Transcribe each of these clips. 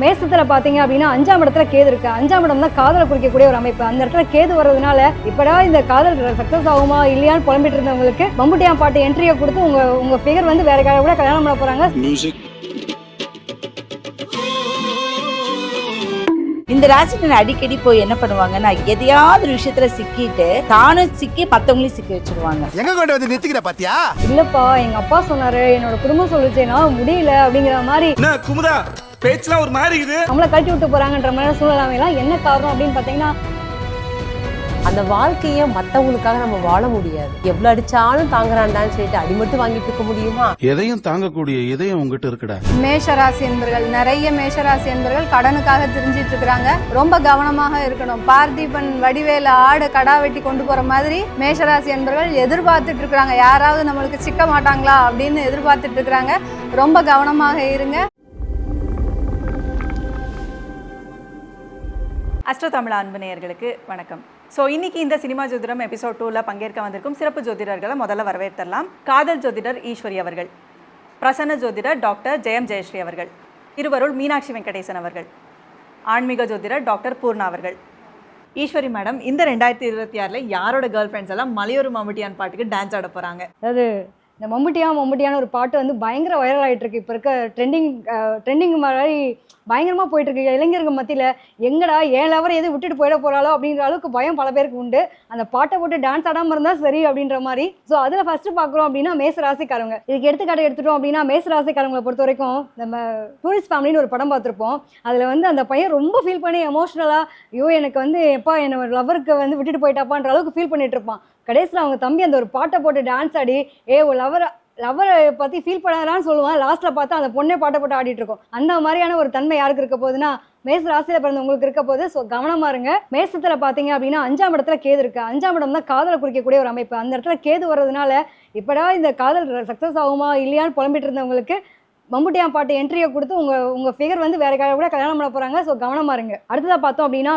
மேசத்துல பாத்தீங்க அப்படின்னா 5ஆம் இடத்துல கேது இருக்கு. 5ஆம் இடம் தான் காதலை குறிக்கக்கூடிய ஒரு அமைப்பு. அந்த இடத்துல கேது வர்றதுனால இப்படா இந்த காதல் சக்சஸ் ஆகுமா இல்லையான்னு புலம்பிட்டு இருந்தவங்களுக்கு மம்புட்டியான் பாட்டு என்ட்ரியை கொடுத்து உங்க ஃபிகர் வந்து வேற கூட கல்யாணம் பண்ண போறாங்க. இந்த ராசினர் அடிக்கடி போய் என்ன பண்ணுவாங்கன்னா எதையாவது ஒரு விஷயத்துல சிக்கிட்டு தானும் சிக்கி மத்தவங்களையும் சிக்கி வச்சிருவாங்க. எங்க கொண்டு வந்து நிறுத்திக்கிற பாத்தியா? இல்லப்பா எங்க அப்பா சொன்னாரு, என்னோட குடும்பம் சொல்லுச்சேனா முடியல அப்படிங்கிற மாதிரி குமுதா பேச்செல்லாம் ஒரு மாதிரி இருக்குது. நம்மள கழட்டி விட்டு போறாங்கன்ற மாதிரி சூழலாமையெல்லாம் என்ன காரணம் அப்படின்னு பாத்தீங்கன்னா அந்த வாழ்க்கையை மற்றவங்களுக்காக நம்ம வாழ முடியாது. எவ்வளவு அடிச்சாலும் தாங்குறான்டான்னு சொல்லிட்டு அடிமட்டு வாங்கிட்டு இருக்க முடியுமா? எதையும் தாங்கக்கூடிய இதயம் உங்ககிட்ட இருக்குடா. மேஷராசி என்பர்கள், நிறைய மேஷராசி என்பர்கள் கடனுக்காக திரிஞ்சிட்டு இருக்கிறாங்க. ரொம்ப கவனமாக இருக்கணும். பார்த்திபன் வடிவேல ஆடு கடா வெட்டி கொண்டு போற மாதிரி மேஷராசி என்பர்கள் எதிர்பார்த்துட்டு இருக்கிறாங்க. யாராவது நம்மளுக்கு சிக்க மாட்டாங்களா அப்படின்னு எதிர்பார்த்துட்டு இருக்கிறாங்க. ரொம்ப கவனமாக இருங்க. அஸ்ட்ரோ தமிழ் அன்பு நேயர்களுக்கு வணக்கம். ஸோ இன்னைக்கு இந்த சினிமா ஜோதிடம் எபிசோட் 2ல் பங்கேற்க வந்திருக்கும் சிறப்பு ஜோதிடர்களை முதல்ல வரவேற்றலாம். காதல் ஜோதிடர் ஈஸ்வரி அவர்கள், பிரசன்ன ஜோதிடர் டாக்டர் ஜெயம் ஜெயஸ்ரீ அவர்கள், திருவருள் மீனாட்சி வெங்கடேசன் அவர்கள், ஆன்மீக ஜோதிடர் டாக்டர் பூர்ணா அவர்கள். ஈஸ்வரி மேடம், இந்த 2026 யாரோட கேர்ள் ஃப்ரெண்ட்ஸ் எல்லாம் மலையூர் மம்புட்டியான் பாட்டுக்கு டான்ஸ் ஆட போகிறாங்க? அதாவது இந்த மம்புட்டியான ஒரு பாட்டு வந்து பயங்கர வைரல் ஆகிட்டு இருக்கு. இப்போ இருக்க ட்ரெண்டிங் மாதிரி பயங்கரமாக போயிட்டு இருக்கு இளைஞர்கள் மத்தியில். எங்கடா ஏன் லவர் எது விட்டுட்டு போயிட போகிறாளோ அப்படின்ற அளவுக்கு பயம் பல பேருக்கு உண்டு. அந்த பாட்டை போட்டு டான்ஸ் ஆடாமல் இருந்தால் சரி அப்படின்ற மாதிரி. ஸோ அதில் ஃபஸ்ட்டு பார்க்குறோம் அப்படின்னா மேச ராசிக்காரங்க. இதுக்கு எடுத்துக்காட்டு எடுத்துட்டோம் அப்படின்னா மேச ராசிக்காரங்களை பொறுத்த வரைக்கும் நம்ம டூரிஸ்ட் ஃபேமிலின்னு ஒரு படம் பார்த்துருப்போம். அதில் வந்து அந்த பையன் ரொம்ப ஃபீல் பண்ணி எமோஷ்னலாக ஐயோ எனக்கு வந்து எப்பா என்னை லவருக்கு வந்து விட்டுட்டு போயிட்டாப்பான்ற அளவுக்கு ஃபீல் பண்ணிட்டு இருப்பான். கடைசியில் அவங்க தம்பி அந்த ஒரு பாட்டை போட்டு டான்ஸ் ஆடி லவரை பற்றி ஃபீல் பண்ணலான்னு சொல்லுவான். லாஸ்ட்டில் பார்த்தா அந்த பொண்ணே பாட்டை போட்டு ஆடிட்டு இருக்கும். அந்த மாதிரியான ஒரு தன்மை யாருக்கு இருக்க போகுதுன்னா மேச ராசியில் பிறந்தவங்களுக்கு இருக்க போது. ஸோ கவனமாக இருங்க. மேசத்தில் பார்த்தீங்க அப்படின்னா 5ஆம் இடத்துல கேது இருக்கு. 5ஆம் இடம் தான் காதலை குறிக்கக்கூடிய ஒரு அமைப்பு. அந்த இடத்துல கேது வர்றதுனால இப்படா இந்த காதல் சக்ஸஸ் ஆகுமா இல்லையான்னு புலம்பிட்டு இருந்தவங்களுக்கு மம்புட்டியான் பாட்டு என்ட்ரியை கொடுத்து உங்க ஃபிகர் வந்து வேற கூட கல்யாணம் பண்ண போறாங்க. ஸோ கவனமா இருங்க. அடுத்ததா பார்த்தோம் அப்படின்னா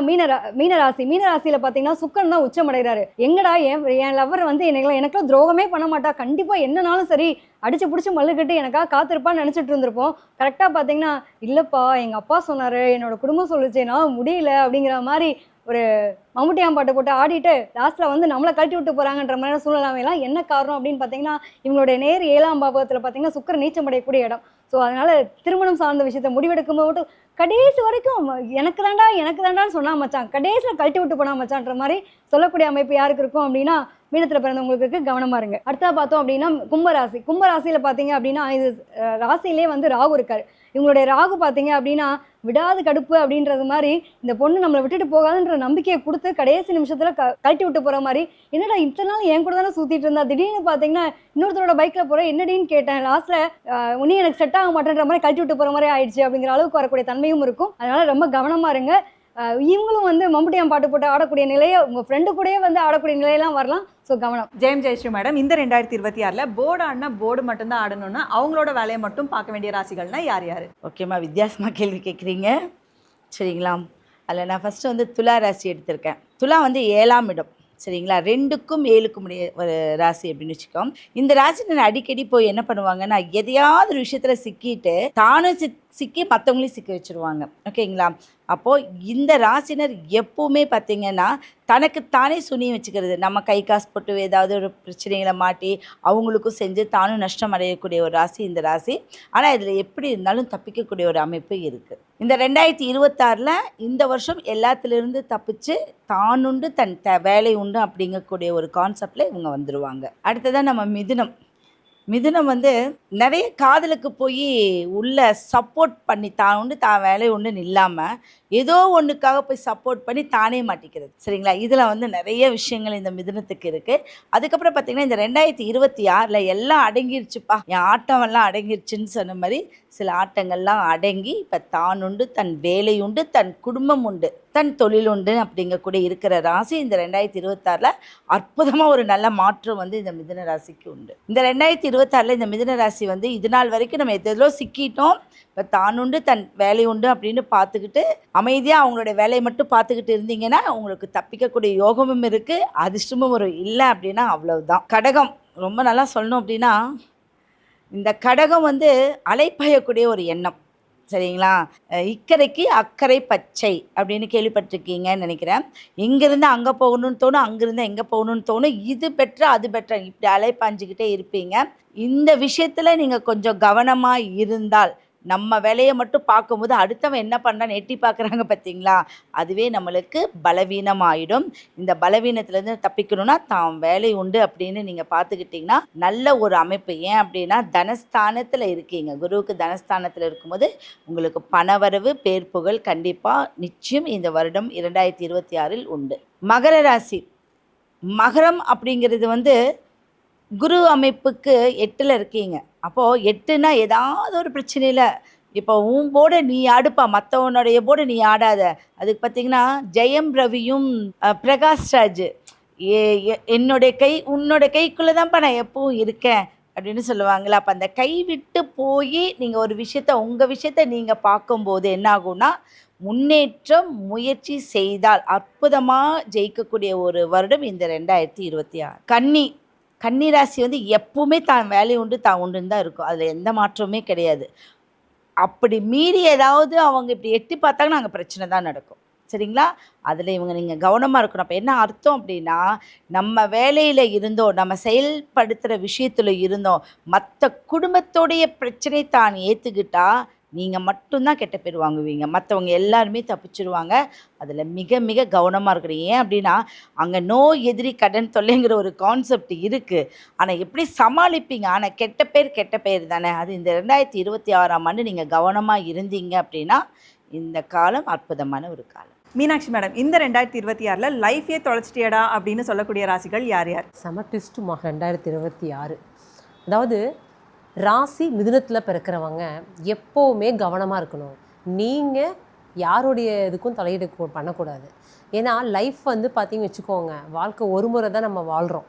மீனராசியில பாத்தீங்கன்னா சுக்கரன் தான் உச்சமடைகிறாரு. எங்கடா என் லவர் வந்து எனக்குலாம் துரோகமே பண்ண மாட்டா, கண்டிப்பா என்னன்னாலும் சரி அடிச்சு பிடிச்சி மல்லுக்கட்டு எனக்காக காத்திருப்பான்னு நினைச்சிட்டு இருந்திருப்போம். கரெக்டா பாத்தீங்கன்னா இல்லப்பா எங்க அப்பா சொன்னாரு, என்னோட குடும்பம் சொல்லுச்சேனா முடியல அப்படிங்கிற மாதிரி ஒரு மம்புட்டியான் பாட்டை போட்டு ஆடிட்டு லாஸ்ட்டில் வந்து நம்மளை கழட்டி விட்டு போகிறாங்கன்ற மாதிரி சூழ்நிலைமையெல்லாம் என்ன காரணம் அப்படின்னு பார்த்தீங்கன்னா இவங்களுடைய நேர் 7ஆம் பாவகத்தில் பார்த்தீங்கன்னா சுக்கரன் நீச்சம் அடையக்கூடிய இடம். ஸோ அதனால் திருமணம் சார்ந்த விஷயத்தை முடிவெடுக்கும் போது கடைசி வரைக்கும் எனக்கு தாண்டான்னு சொன்னா மச்சான், கடைசியில் கழட்டி விட்டு போனா மச்சான்ற மாதிரி சொல்லக்கூடிய அமைப்பு யாருக்கு இருக்கும் அப்படின்னா மீனத்தில் பிறந்தவங்களுக்கு கவனமாக இருங்க. அடுத்தா பார்த்தோம் அப்படின்னா கும்பராசியில் பார்த்தீங்க அப்படின்னா இது ராசியிலே வந்து ராகு இருக்காரு. இவங்களுடைய ராகு பார்த்தீங்க அப்படின்னா விடாது கடுப்பு அப்படின்றது மாதிரி இந்த பொண்ணு நம்மளை விட்டுட்டு போகாதுன்ற நம்பிக்கையை கொடுத்து கடைசி நிமிஷத்தில் கழட்டி விட்டு போகிற மாதிரி. என்னடா இத்தனை நாள் என் கூட தானே சுற்றிட்டு இருந்தா, திடீர்னு பார்த்தீங்கன்னா இன்னொருத்தரோட பைக்கில் போகிறேன் என்னடின்னு கேட்டேன், லாஸ்ட்டில் உன்னையும் எனக்கு செட் ஆக மாட்டேன்ற மாதிரி கழட்டி விட்டு போகிற மாதிரி ஆயிடுச்சு அப்படிங்கிற அளவுக்கு வரக்கூடிய தன்மையும் இருக்கும். அதனால் ரொம்ப கவனமாக இருங்க. இவங்களும் வந்து மம்புட்டியான் பாட்டு போட்டு ஆடக்கூடிய நிலையை உங்கள் ஃப்ரெண்டு கூடயே வந்து ஆடக்கூடிய நிலையெல்லாம் வரலாம். ஸோ கவனம். ஜெயம் ஜெயஸ்ரீ மேடம், இந்த 2026 போர்டு ஆடினா போர்டு மட்டும்தான் ஆடணும்னா அவங்களோட வேலையை மட்டும் பார்க்க வேண்டிய ராசிகள்னா யார் யார்? ஓகேம்மா, வித்தியாசமாக கேள்வி கேட்குறீங்க. சரிங்களா? அதில் நான் ஃபஸ்ட்டு வந்து துலா ராசி எடுத்திருக்கேன். துலா வந்து 7ஆம் இடம். சரிங்களா? 2க்கும் 7க்கும் ஒரு ராசி அப்படின்னு வச்சுக்கோம். இந்த ராசினர் அடிக்கடி போய் என்ன பண்ணுவாங்கன்னா எதையாவது ஒரு விஷயத்தில் சிக்கிட்டு தானும் சிக்கி மற்றவங்களையும் சிக்கி வச்சுருவாங்க. ஓகேங்களா? அப்போது இந்த ராசினர் எப்போவுமே பார்த்திங்கன்னா தனக்குத்தானே சுனியும் வச்சுக்கிறது. நம்ம கை காசு போட்டு ஏதாவது ஒரு பிரச்சனைகளை மாட்டி அவங்களுக்கும் செஞ்சு தானும் நஷ்டம் அடையக்கூடிய ஒரு ராசி இந்த ராசி. ஆனால் இதில் எப்படி இருந்தாலும் தப்பிக்கக்கூடிய ஒரு அமைப்பு இருக்குது. இந்த 2026 இந்த வருஷம் எல்லாத்துலேருந்து தப்பிச்சு தானுண்டு தன் வேலை உண்டு அப்படிங்கக்கூடிய ஒரு கான்செப்டில் இவங்க வந்துடுவாங்க. அடுத்ததான் நம்ம மிதுனம் வந்து நிறைய காதலுக்கு போய் உள்ள சப்போர்ட் பண்ணி தான் உண்டு தான் வேலை உண்டுன்னு இல்லாமல் ஏதோ ஒன்றுக்காக போய் சப்போர்ட் பண்ணி தானே மாட்டிக்கிறது. சரிங்களா? இதில் வந்து நிறைய விஷயங்கள் இந்த மிதுனத்துக்கு இருக்குது. அதுக்கப்புறம் பார்த்திங்கன்னா இந்த 2026 எல்லாம் அடங்கிருச்சுப்பா, என் ஆட்டமெல்லாம் அடங்கிருச்சுன்னு சொன்ன மாதிரி சில ஆட்டங்கள்லாம் அடங்கி இப்போ தான் உண்டு தன் வேலை உண்டு தன் குடும்பம் உண்டு தன் தொழில் உண்டு அப்படிங்கக்கூடிய இருக்கிற ராசி இந்த 2026 அற்புதமாக ஒரு நல்ல மாற்றம் வந்து இந்த மிதுன ராசிக்கு உண்டு. இந்த 2026 இந்த மிதுன ராசி வந்து இது நாள் வரைக்கும் நம்ம எதோ சிக்கிட்டோம், இப்போ தான் உண்டு தன் வேலை உண்டு அப்படின்னு பார்த்துக்கிட்டு அமைதியாக அவங்களோட வேலையை மட்டும் பார்த்துக்கிட்டு இருந்தீங்கன்னா உங்களுக்கு தப்பிக்கக்கூடிய யோகமும் இருக்குது, அதிர்ஷ்டமும் ஒரு இல்லை அப்படின்னா அவ்வளவுதான். கடகம் ரொம்ப நல்லா சொல்லணும் அப்படின்னா இந்த கடகம் வந்து அலைப்பாயக்கூடிய ஒரு எண்ணம். சரிங்களா? இக்கரைக்கு அக்கறை பச்சை அப்படின்னு கேள்விப்பட்டிருக்கீங்கன்னு நினைக்கிறேன். இங்கேருந்து அங்கே போகணும்னு தோணும், அங்கேருந்து எங்கே போகணும்னு தோணும். இது பெட்டரா அது பெட்டரா இப்படி அலைப்பாஞ்சிக்கிட்டே இருப்பீங்க. இந்த விஷயத்தில் நீங்கள் கொஞ்சம் கவனமாக இருந்தால், நம்ம வேலையை மட்டும் பார்க்கும்போது அடுத்தவன் என்ன பண்ணுறான்னு எட்டி பார்க்குறாங்க பார்த்தீங்களா, அதுவே நம்மளுக்கு பலவீனமாயிடும். இந்த பலவீனத்துலேருந்து தப்பிக்கணும்னா தான் வேலை உண்டு அப்படின்னு நீங்கள் பார்த்துக்கிட்டிங்கன்னா நல்ல ஒரு அமைப்பு. ஏன் அப்படின்னா தனஸ்தானத்தில் இருக்கீங்க, குருவுக்கு தனஸ்தானத்தில் இருக்கும்போது உங்களுக்கு பணவரவு பேர் புகழ் கண்டிப்பாக நிச்சயம் இந்த வருடம் 2026 உண்டு. மகர ராசி, மகரம் அப்படிங்கிறது வந்து குரு அமைப்புக்கு 8ல் இருக்கீங்க. அப்போது 8னா ஏதாவது ஒரு பிரச்சனையில் இப்போ உன் போர்டை நீ ஆடுப்பா, மற்றவனுடைய போர்டை நீ ஆடாத. அதுக்கு பார்த்தீங்கன்னா ஜெயம் ரவியும் பிரகாஷ் ராஜ் என்னுடைய கை உன்னோட கைக்குள்ளே தான்ப்பா நான் எப்பவும் இருக்கேன் அப்படின்னு சொல்லுவாங்களா. அப்போ அந்த கை விட்டு போய் நீங்கள் ஒரு விஷயத்த உங்கள் விஷயத்த நீங்கள் பார்க்கும்போது என்ன ஆகும்னா முன்னேற்றம் முயற்சி செய்தால் அற்புதமாக ஜெயிக்கக்கூடிய ஒரு வருடம் இந்த 2026. கன்னி ராசி வந்து எப்பவுமே தான் வேலை உண்டு தான் உண்டுன்னு தான் இருக்கும், அதில் எந்த மாற்றமே கிடையாது. அப்படி மீறி ஏதாவது அவங்க இப்படி எட்டி பார்த்தாங்கன்னா அங்கே பிரச்சனை தான் நடக்கும். சரிங்களா? அதில் நீங்கள் கவனமாக இருக்கணும். அப்போ என்ன அர்த்தம் அப்படின்னா, நம்ம வேலையில் இருந்தோம், நம்ம செயல்படுத்துகிற விஷயத்தில் இருந்தோம், மற்ற குடும்பத்தோடைய பிரச்சனை தான் ஏற்றுக்கிட்டா நீங்கள் மட்டும்தான் கெட்ட பேர் வாங்குவீங்க, மற்றவங்க எல்லாருமே தப்பிச்சிருவாங்க. அதில் மிக மிக கவனமாக இருக்கிறீங்க. ஏன் அப்படின்னா அங்கே நோய் எதிரி கடன் தொல்லைங்கிற ஒரு கான்செப்ட் இருக்குது. ஆனால் எப்படி சமாளிப்பீங்க? ஆனால் கெட்ட பேர் தானே. அது இந்த 2026ஆம் ஆண்டு நீங்கள் கவனமாக இருந்தீங்க அப்படின்னா இந்த காலம் அற்புதமான ஒரு காலம். மீனாட்சி மேடம், இந்த 2026 லைஃபே தொலைச்சிட்டியடா அப்படின்னு சொல்லக்கூடிய ராசிகள் யார் யார்? செம ட்விஸ்ட்டுமா 2026. அதாவது ராசி மிதுனத்தில் பிறக்கிறவங்க எப்போவுமே கவனமாக இருக்கணும். நீங்கள் யாருடைய இதுக்கும் தலையீடு பண்ணக்கூடாது. ஏன்னா லைஃப் வந்து பார்த்திங்கன்னு வச்சுக்கோங்க, வாழ்க்கை ஒரு முறை தான் நம்ம வாழ்கிறோம்.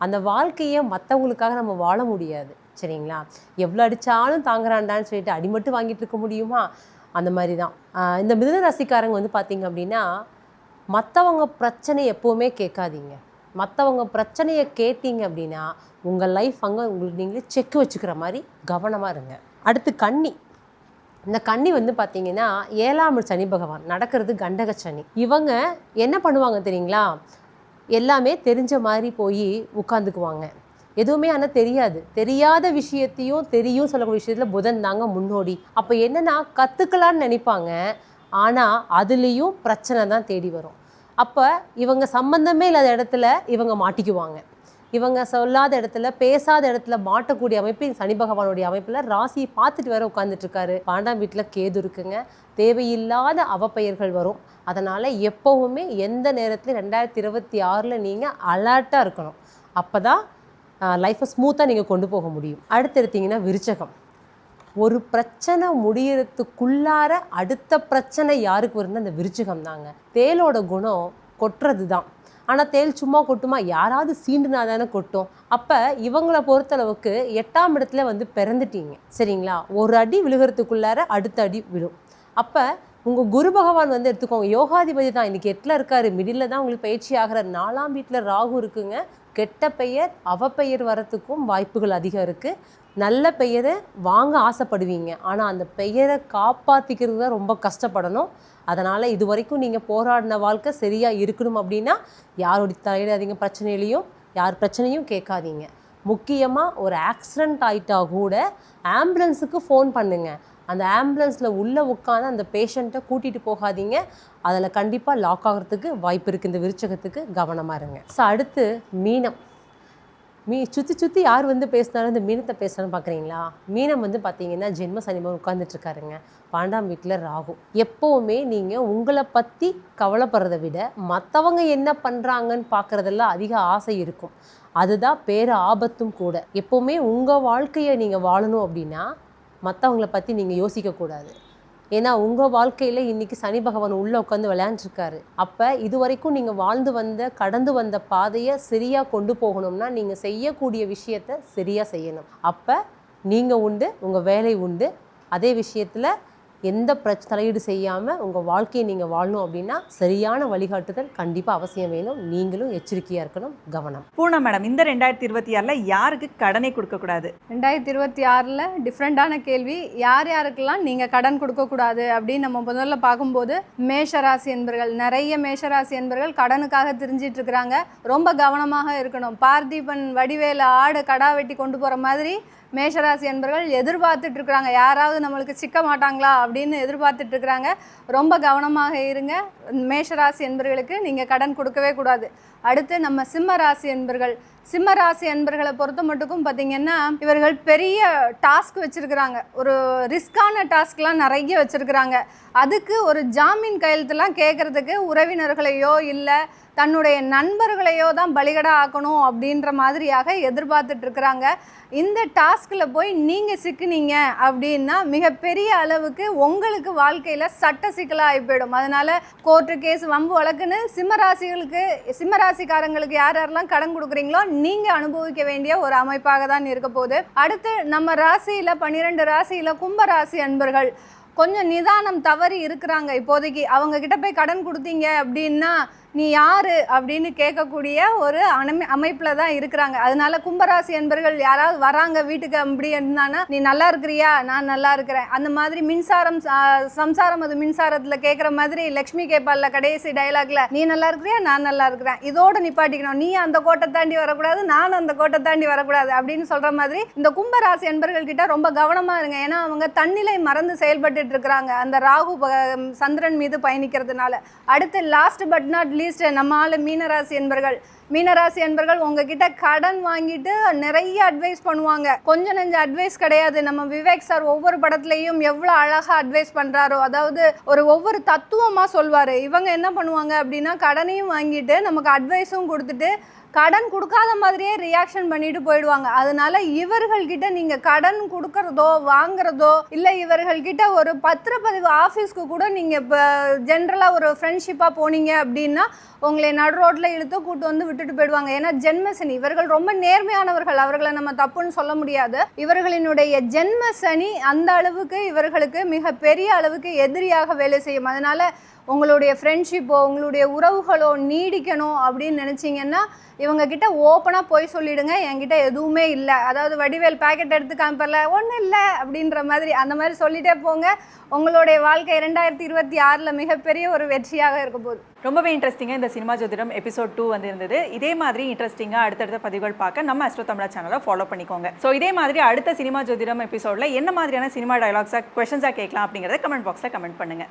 அந்த வாழ்க்கையை மற்றவங்களுக்காக நம்ம வாழ முடியாது. சரிங்களா? எவ்வளோ அடித்தாலும் தாங்குறாண்டான்னு சொல்லிட்டு அடிமட்டு வாங்கிட்டு இருக்க முடியுமா? அந்த மாதிரி தான் இந்த மிதுன ராசிக்காரங்க வந்து பார்த்திங்க அப்படின்னா, மற்றவங்க பிரச்சனை எப்போவுமே கேட்காதீங்க. மற்றவங்க பிரச்சனையை கேட்டீங்க அப்படின்னா உங்கள் லைஃப் அங்கே உங்களுக்கு நீங்களே செக் வச்சுக்கிற மாதிரி கவனமாக இருங்க. அடுத்து கன்னி. இந்த கன்னி வந்து பார்த்திங்கன்னா 7ஆம் சனி பகவான் நடக்கிறது கண்டக சனி. இவங்க என்ன பண்ணுவாங்க தெரியுங்களா? எல்லாமே தெரிஞ்ச மாதிரி போய் உட்காந்துக்குவாங்க. எதுவுமே ஆனால் தெரியாத விஷயத்தையும் தெரியும் சொல்லக்கூடிய விஷயத்தில் புதன் தாங்க முன்னோடி. அப்போ என்னென்னா கற்றுக்கலான்னு நினைப்பாங்க, ஆனால் அதுலேயும் பிரச்சனை தான் தேடி வரும். அப்போ இவங்க சம்பந்தமே இல்லாத இடத்துல இவங்க மாட்டிக்குவாங்க. இவங்க சொல்லாத இடத்துல பேசாத இடத்துல மாட்டக்கூடிய அமைப்பு சனி பகவானுடைய அமைப்பில் ராசியை பார்த்துட்டு வேற உட்காந்துட்ருக்காரு. 12ஆம் வீட்டில் கேது இருக்குங்க. தேவையில்லாத அவப்பெயர்கள் வரும். அதனால் எப்போவுமே எந்த நேரத்தில் 2026 நீங்கள் அலர்ட்டாக இருக்கணும். அப்போ தான் லைஃப்பை ஸ்மூத்தாக நீங்கள் கொண்டு போக முடியும். அடுத்து எடுத்திங்கன்னா விருச்சகம். ஒரு பிரச்சனை முடியறதுக்குள்ளார அடுத்த பிரச்சனை யாருக்கு வருதுன்னா அந்த விருச்சகம் தாங்க. தேலோட குணம் கொட்டுறது தான். ஆனால் தேல் சும்மா கொட்டுமா? யாராவது சீண்டுனா தானே கொட்டும். அப்போ இவங்களை பொறுத்தளவுக்கு 8ஆம் இடத்துல வந்து பிறந்துட்டீங்க. சரிங்களா? ஒரு அடி விழுகிறதுக்குள்ளார அடுத்த அடி விழும். அப்போ உங்கள் குரு பகவான் வந்து எடுத்துக்கோங்க, யோகாதிபதி தான். இன்றைக்கி 8ல் இருக்கார், மிடில் தான் உங்களுக்கு பயிற்சி ஆகிறார். 4ஆம் வீட்டில் ராகு இருக்குங்க. கெட்ட பெயர் அவப்பெயர் வரத்துக்கும் வாய்ப்புகள் அதிகம் இருக்குது. நல்ல பெயரை வாங்க ஆசைப்படுவீங்க, ஆனால் அந்த பெயரை காப்பாற்றிக்கிறது தான் ரொம்ப கஷ்டப்படணும். அதனால் இது வரைக்கும் நீங்கள் போராடின வாழ்க்கை சரியாக இருக்கணும் அப்படின்னா யாருடைய தலையிடாதீங்க, பிரச்சனையிலையும் யார் பிரச்சனையும் கேட்காதீங்க. முக்கியமாக ஒரு ஆக்சிடெண்ட் ஆகிட்டா கூட ஆம்புலன்ஸுக்கு ஃபோன் பண்ணுங்கள். அந்த ஆம்புலன்ஸில் உள்ளே உட்காந்து அந்த பேஷண்ட்டை கூட்டிகிட்டு போகாதீங்க. அதில் கண்டிப்பாக லாக் ஆகிறதுக்கு வாய்ப்பு இருக்குது. இந்த விருச்சகத்துக்கு கவனமாக இருங்க. ஸோ அடுத்து மீனம். சுற்றி யார் வந்து பேசினாலும் இந்த மீனத்தை பேசணும்னு பார்க்குறீங்களா? மீனம் வந்து பார்த்தீங்கன்னா ஜென்ம சனிமன் உட்காந்துட்ருக்காருங்க. 12ஆம் வீட்டில் ராகு. எப்போவுமே நீங்கள் உங்களை பற்றி கவலைப்படுறதை விட மற்றவங்க என்ன பண்ணுறாங்கன்னு பார்க்குறதெல்லாம் அதிக ஆசை இருக்கும். அதுதான் பேர ஆபத்தும் கூட. எப்போவுமே உங்கள் வாழ்க்கையை நீங்கள் வாழணும் அப்படின்னா மற்றவங்கள பற்றி நீங்கள் யோசிக்கக்கூடாது. ஏன்னா உங்கள் வாழ்க்கையில் இன்றைக்கி சனி பகவான் உள்ளே உட்காந்து விளையாண்டுருக்காரு. அப்போ இது வரைக்கும் நீங்கள் கடந்து வந்த பாதையை சரியாக கொண்டு போகணும்னா நீங்கள் செய்யக்கூடிய விஷயத்தை சரியாக செய்யணும். அப்போ நீங்கள் உண்டு, உங்கள் வேலை உண்டு. அதே விஷயத்தில் எந்த தலையீடு செய்யாமல் உங்கள் வாழ்க்கையை நீங்கள் வாழணும் அப்படின்னா சரியான வழிகாட்டுதல் கண்டிப்பாக அவசியம் வேணும். நீங்களும் எச்சரிக்கையாக இருக்கணும், கவனம். பூர்ணா மேடம், இந்த 2026 யாருக்கு கடனை கொடுக்கக்கூடாது? 2026 டிஃப்ரெண்ட்டான கேள்வி. யார் யாருக்கெல்லாம் நீங்கள் கடன் கொடுக்கக்கூடாது அப்படின்னு நம்ம முதல்ல பார்க்கும்போது, மேஷராசி என்பர்கள், நிறைய மேஷராசி என்பர்கள் கடனுக்காக திரிஞ்சிட்டு இருக்கிறாங்க. ரொம்ப கவனமாக இருக்கணும். பார்த்திபன் வடிவேல ஆடு கடா வெட்டி கொண்டு போகிற மாதிரி மேஷராசி என்பர்கள் எதிர்பார்த்துட்டு இருக்கிறாங்க. யாராவது நம்மளுக்கு சிக்க மாட்டாங்களா அப்படின்னு எதிர்பார்த்துட்டு இருக்கிறாங்க. ரொம்ப கவனமாக இருங்க. மேஷராசி என்பர்களுக்கு நீங்கள் கடன் கொடுக்கவே கூடாது. அடுத்து நம்ம சிம்ம ராசி என்பர்கள். சிம்ம ராசி என்பர்களை பொறுத்த மட்டுக்கும் பார்த்திங்கன்னா, இவர்கள் பெரிய டாஸ்க் வச்சுருக்கிறாங்க. ஒரு ரிஸ்கான டாஸ்க்லாம் நிறைய வச்சுருக்கிறாங்க. அதுக்கு ஒரு ஜாமீன் கையெழுத்துலாம் கேட்குறதுக்கு உறவினர்களையோ இல்லை தன்னுடைய நண்பர்களையோ தான் பலிகடா ஆக்கணும் அப்படின்ற மாதிரியாக எதிர்பார்த்துட்டு இருக்கிறாங்க. இந்த டாஸ்கில் போய் நீங்கள் சிக்கினீங்க அப்படின்னா மிகப்பெரிய அளவுக்கு உங்களுக்கு வாழ்க்கையில் சட்ட சிக்கலாக ஆகி போயிடும். அதனால் கோர்ட்டு கேஸ் வம்பு வழக்குன்னு சிம்மராசிக்காரங்களுக்கு யார் யாரெல்லாம் கடன் கொடுக்குறீங்களோ நீங்கள் அனுபவிக்க வேண்டிய ஒரு அமைப்பாக தான் இருக்க போகுது. அடுத்து நம்ம ராசியில் 12 ராசியில் கும்பராசி அன்பர்கள் கொஞ்சம் நிதானம் தவறி இருக்கிறாங்க. இப்போதைக்கு அவங்க கிட்ட போய் கடன் கொடுத்தீங்க அப்படின்னா நீ யாரு அப்படின்னு கேட்கக்கூடிய ஒரு அமைப்பில் தான் இருக்கிறாங்க. அதனால கும்பராசி என்பர்கள் யாராவது வராங்க வீட்டுக்கு அப்படி இருந்தானா, நீ நல்லா இருக்கிறியா, நான் நல்லா இருக்கிறேன், அந்த மாதிரி மின்சாரம் சம்சாரம் அது மின்சாரத்தில் கேட்குற மாதிரி லக்ஷ்மி கேப்பால்ல கடைசி டைலாக்ல, நீ நல்லா இருக்கிறியா, நான் நல்லா இருக்கிறேன், இதோட நிப்பாட்டிக்கணும். நீ அந்த கோட்டை தாண்டி வரக்கூடாது, நான் அந்த கோட்டை தாண்டி வரக்கூடாது அப்படின்னு சொல்ற மாதிரி இந்த கும்பராசி என்பர்கள் கிட்ட ரொம்ப கவனமா இருங்க. ஏன்னா அவங்க தன்னிலை மறந்து செயல்பட்டு இருக்கிறாங்க அந்த ராகு சந்திரன் மீது பயணிக்கிறதுனால. அடுத்து லாஸ்ட் பட் நாட் நம்ம ஆளு மீனராசி என்பர்கள் உங்ககிட்ட கடன் வாங்கிட்டு நிறைய அட்வைஸ் பண்ணுவாங்க. கொஞ்சம் நெஞ்ச அட்வைஸ் கிடையாது. நம்ம விவேக் சார் ஒவ்வொரு படத்துலையும் எவ்வளோ அழகாக அட்வைஸ் பண்ணுறாரோ, அதாவது ஒவ்வொரு தத்துவமாக சொல்வார். இவங்க என்ன பண்ணுவாங்க அப்படின்னா, கடனையும் வாங்கிட்டு நமக்கு அட்வைஸும் கொடுத்துட்டு கடன் கொடுக்காத மாதிரியே ரியாக்ஷன் பண்ணிட்டு போயிடுவாங்க. அதனால இவர்கள்கிட்ட நீங்கள் கடன் கொடுக்கறதோ வாங்குறதோ இல்லை, இவர்கள்கிட்ட ஒரு பத்திரப்பதிவு ஆஃபீஸ்க்கு கூட நீங்கள் இப்போ ஜென்ரலாக ஒரு ஃப்ரெண்ட்ஷிப்பாக போனீங்க அப்படின்னா உங்களை நடு ரோட்டில் இழுத்து கூட்டு வந்து விட்டுட்டு போயிடுவாங்க. ஏன்னா ஜென்மசனி, இவர்கள் ரொம்ப நேர்மையானவர்கள், அவர்களை நம்ம தப்புன்னு சொல்ல முடியாது. இவர்களினுடைய ஜென்மசனி அந்த அளவுக்கு இவர்களுக்கு மிக பெரிய அளவுக்கு எதிரியாக வேலை செய்யும். அதனால உங்களுடைய ஃப்ரெண்ட்ஷிப்போ உங்களுடைய உறவுகளோ நீடிக்கணும் அப்படின்னு நினச்சிங்கன்னா இவங்க கிட்ட ஓப்பனாக போய் சொல்லிடுங்க, என்கிட்ட எதுவுமே இல்லை. அதாவது வடிவேல் பேக்கெட் எடுத்து காமிப்பல ஒன்றும் இல்லை அப்படின்ற மாதிரி அந்த மாதிரி சொல்லிட்டே போங்க. உங்களுடைய வாழ்க்கை 2026 மிகப்பெரிய ஒரு வெற்றியாக இருக்க போகுது. ரொம்பவே இன்ட்ரெஸ்டிங்காக இந்த சினிமா ஜோதிடம் எபிசோட் 2 வந்து இருந்தது. இதே மாதிரி இன்ட்ரெஸ்டிங்காக அடுத்தடுத்த பதிவுகள் பார்க்க நம்ம அஸ்ட்ரோ தமிழா சேனலை ஃபாலோ பண்ணிக்கோங்க. ஸோ இதே மாதிரி அடுத்த சினிமா ஜோதிடம் எபிசோடில் என்ன மாதிரியான சினிமா டயலாக்ஸாக கொஷன்ஸாக கேட்கலாம் அப்படிங்கிறத கமெண்ட் பாக்ஸில் கமெண்ட் பண்ணுங்கள்.